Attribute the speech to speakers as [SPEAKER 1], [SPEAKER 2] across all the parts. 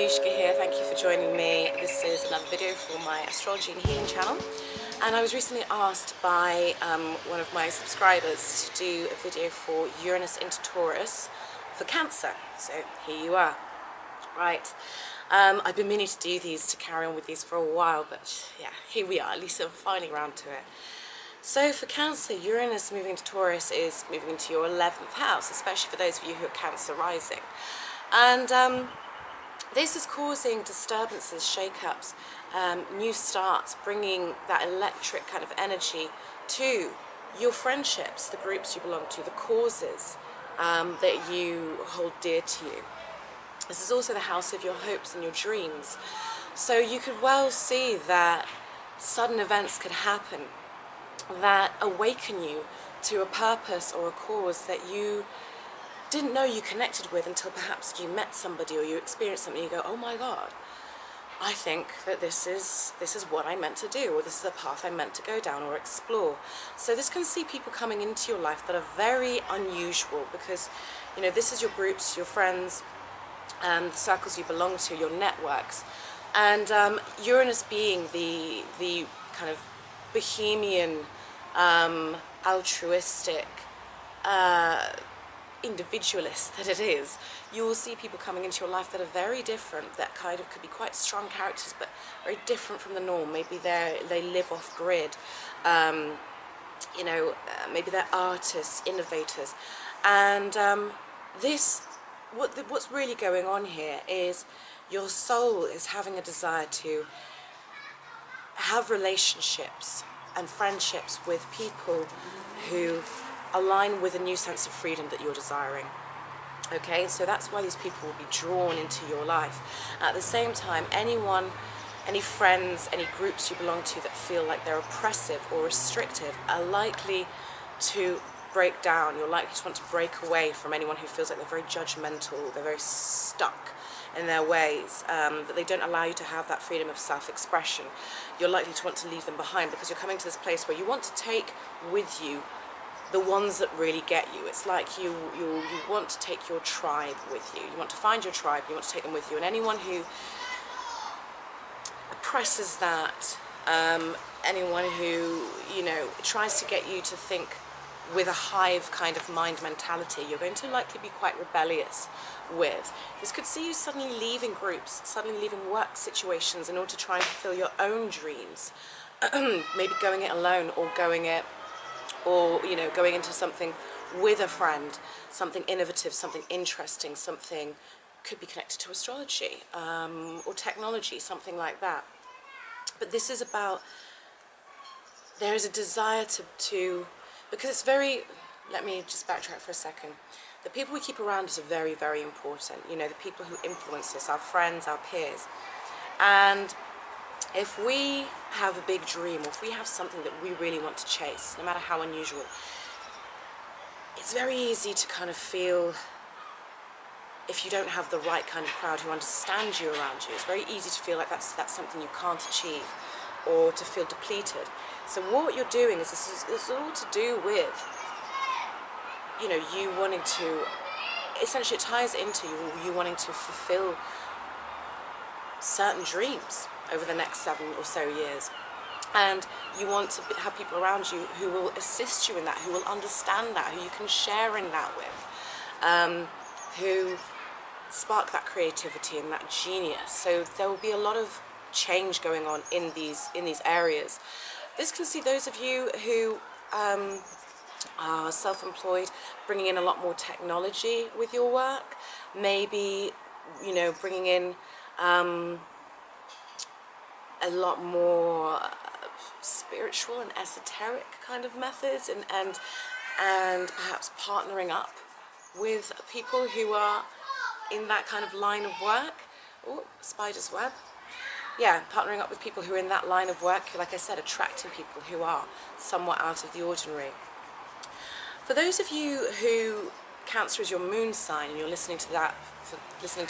[SPEAKER 1] here. Thank you for joining me. This is another video for my astrology and healing channel, and I was recently asked by one of my subscribers to do a video for Uranus into Taurus for Cancer, so here you are. Right, I've been meaning to do these, to carry on with these for a while, but yeah, here we are, at least I'm finally around to it. So for Cancer, Uranus moving to Taurus is moving into your 11th house, especially for those of you who are Cancer rising. And this is causing disturbances, shake-ups, new starts, bringing that electric kind of energy to your friendships, the groups you belong to, the causes that you hold dear to you. This is also the house of your hopes and your dreams. So you could well see that sudden events could happen that awaken you to a purpose or a cause that you didn't know you connected with until perhaps you met somebody or you experienced something. You go, oh my God, I think that this is what I meant to do, or this is a path I meant to go down or explore. So this can see people coming into your life that are very unusual, because you know, this is your groups, your friends, the circles you belong to, your networks. And Uranus being the kind of bohemian, altruistic, individualist that it is, you will see people coming into your life that are very different, that kind of could be quite strong characters, but very different from the norm. Maybe they live off grid, you know, maybe they're artists, innovators. And what's really going on here is your soul is having a desire to have relationships and friendships with people who align with a new sense of freedom that you're desiring. Okay, so that's why these people will be drawn into your life. At the same time, anyone, any friends, any groups you belong to that feel like they're oppressive or restrictive are likely to break down. You're likely to want to break away from anyone who feels like they're very judgmental, they're very stuck in their ways, that they don't allow you to have that freedom of self-expression. You're likely to want to leave them behind, because you're coming to this place where you want to take with you the ones that really get you. It's like you want to take your tribe with you. You want to find your tribe, you want to take them with you. And anyone who oppresses that, anyone who, you know, tries to get you to think with a hive kind of mind mentality, you're going to likely be quite rebellious with. This could see you suddenly leaving groups, suddenly leaving work situations in order to try and fulfill your own dreams. Maybe going it alone, or you know, going into something with a friend, something innovative, something interesting, something could be connected to astrology, or technology, something like that. But this is about, there is a desire to because it's very, let me just backtrack for a second. The people we keep around us are very, very important. You know, the people who influence us, our friends, our peers. And if we have a big dream, or if we have something that we really want to chase, no matter how unusual, it's very easy to kind of feel, if you don't have the right kind of crowd who understand you around you, it's very easy to feel like that's something you can't achieve, or to feel depleted. So what you're doing is, this is all to do with, you know, you wanting to, essentially it ties into you wanting to fulfill certain dreams over the next 7 or so years. And you want to have people around you who will assist you in that, who will understand that, who you can share in that with, who spark that creativity and that genius. So there will be a lot of change going on in these areas. This can see those of you who are self-employed, bringing in a lot more technology with your work, maybe, you know, bringing in a lot more spiritual and esoteric kind of methods, and perhaps partnering up with people who are in that kind of line of work. Oh, spider's web. Yeah, partnering up with people who are in that line of work, like I said, attracting people who are somewhat out of the ordinary. For those of you who Cancer is your moon sign, and you're listening to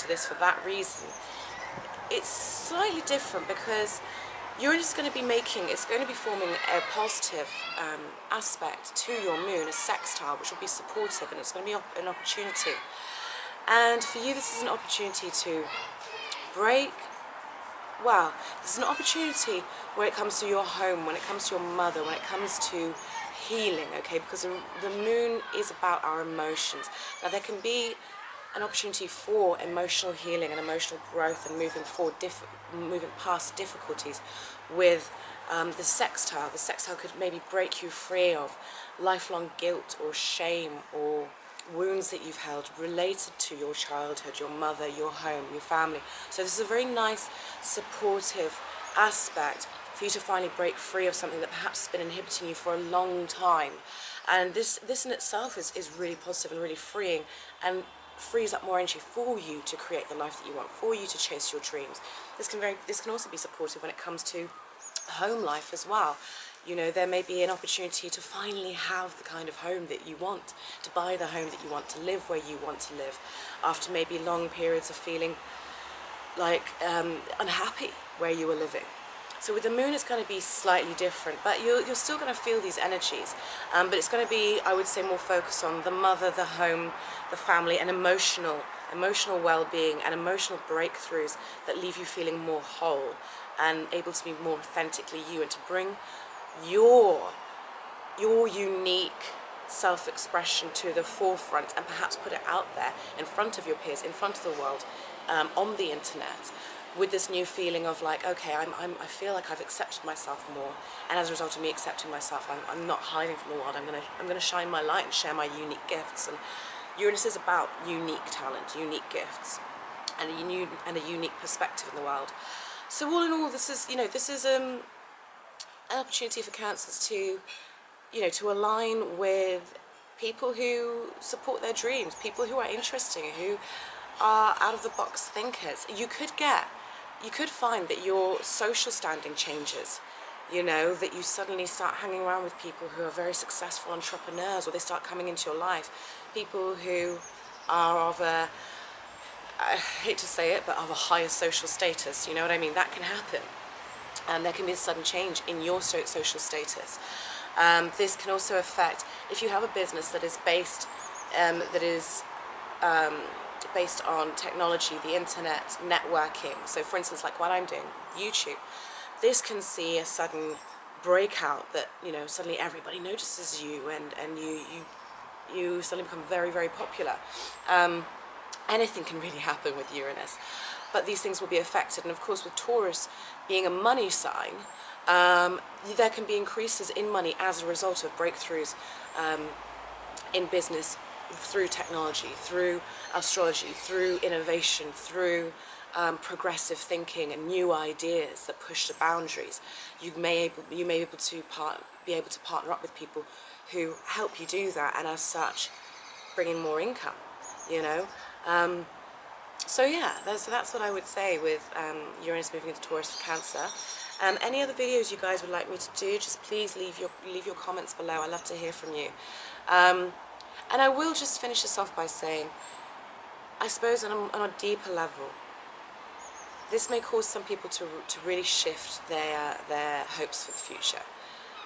[SPEAKER 1] this for that reason, it's slightly different, because Uranus is going to be forming a positive aspect to your moon, a sextile, which will be supportive, and it's going to be an opportunity. And for you, this is an opportunity to break. Wow, there's an opportunity when it comes to your home, when it comes to your mother, when it comes to healing, okay, because the moon is about our emotions. Now there can be an opportunity for emotional healing and emotional growth and moving forward, moving past difficulties with the sextile. The sextile could maybe break you free of lifelong guilt or shame or wounds that you've held related to your childhood, your mother, your home, your family. So this is a very nice, supportive aspect for you to finally break free of something that perhaps has been inhibiting you for a long time. And this in itself is really positive and really freeing, and frees up more energy for you to create the life that you want, for you to chase your dreams. This can also be supportive when it comes to home life as well. You know, there may be an opportunity to finally have the kind of home that you want, to buy the home that you want, to live where you want to live, after maybe long periods of feeling like unhappy where you were living. So with the moon, it's going to be slightly different, but you're still going to feel these energies, but it's going to be, I would say, more focused on the mother, the home, the family, and emotional well-being and emotional breakthroughs that leave you feeling more whole and able to be more authentically you, and to bring your unique self-expression to the forefront, and perhaps put it out there in front of your peers, in front of the world, on the internet, with this new feeling of like, okay, I feel like I've accepted myself more, and as a result of me accepting myself, I'm not hiding from the world. I'm gonna shine my light and share my unique gifts. And Uranus is about unique talent, unique gifts, and a unique perspective in the world. So all in all, this is an opportunity for Cancers to, to align with people who support their dreams, people who are interesting, who are out-of-the-box thinkers. You could find that your social standing changes, that you suddenly start hanging around with people who are very successful entrepreneurs, or they start coming into your life, people who are of a, I hate to say it, but of a higher social status, you know what I mean? That can happen. And there can be a sudden change in your social status. This can also affect, if you have a business that is based on technology, the internet, networking. So for instance, like what I'm doing, YouTube, this can see a sudden breakout that, suddenly everybody notices you, and you suddenly become very, very popular. Anything can really happen with Uranus, but these things will be affected. And of course, with Taurus being a money sign, there can be increases in money as a result of breakthroughs in business, through technology, through astrology, through innovation, through progressive thinking and new ideas that push the boundaries. You may be able to partner up with people who help you do that, and as such, bring in more income. So yeah, that's what I would say with Uranus moving into Taurus for Cancer. Any other videos you guys would like me to do, just please leave your comments below. I love to hear from you. And I will just finish this off by saying, I suppose on a deeper level, this may cause some people to really shift their hopes for the future,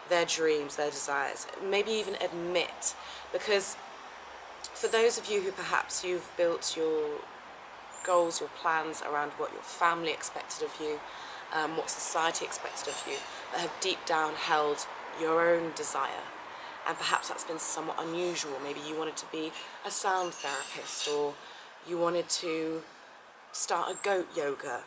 [SPEAKER 1] their dreams, their desires, maybe even admit, because for those of you who perhaps you've built your goals, your plans around what your family expected of you, what society expected of you, that have deep down held your own desire, and perhaps that's been somewhat unusual. Maybe you wanted to be a sound therapist, or you wanted to start a goat yoga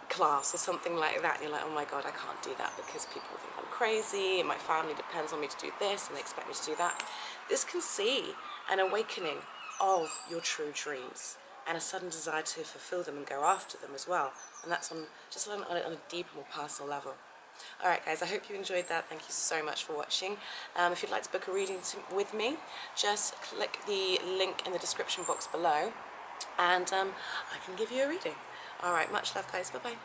[SPEAKER 1] class or something like that, and you're like, oh my god, I can't do that because people think I'm crazy, and my family depends on me to do this, and they expect me to do that. This can see an awakening of your true dreams, and a sudden desire to fulfill them and go after them as well. And that's on a deeper, more personal level. Alright guys, I hope you enjoyed that. Thank you so much for watching. If you'd like to book a reading with me, just click the link in the description box below, and I can give you a reading. Alright, much love guys, bye bye.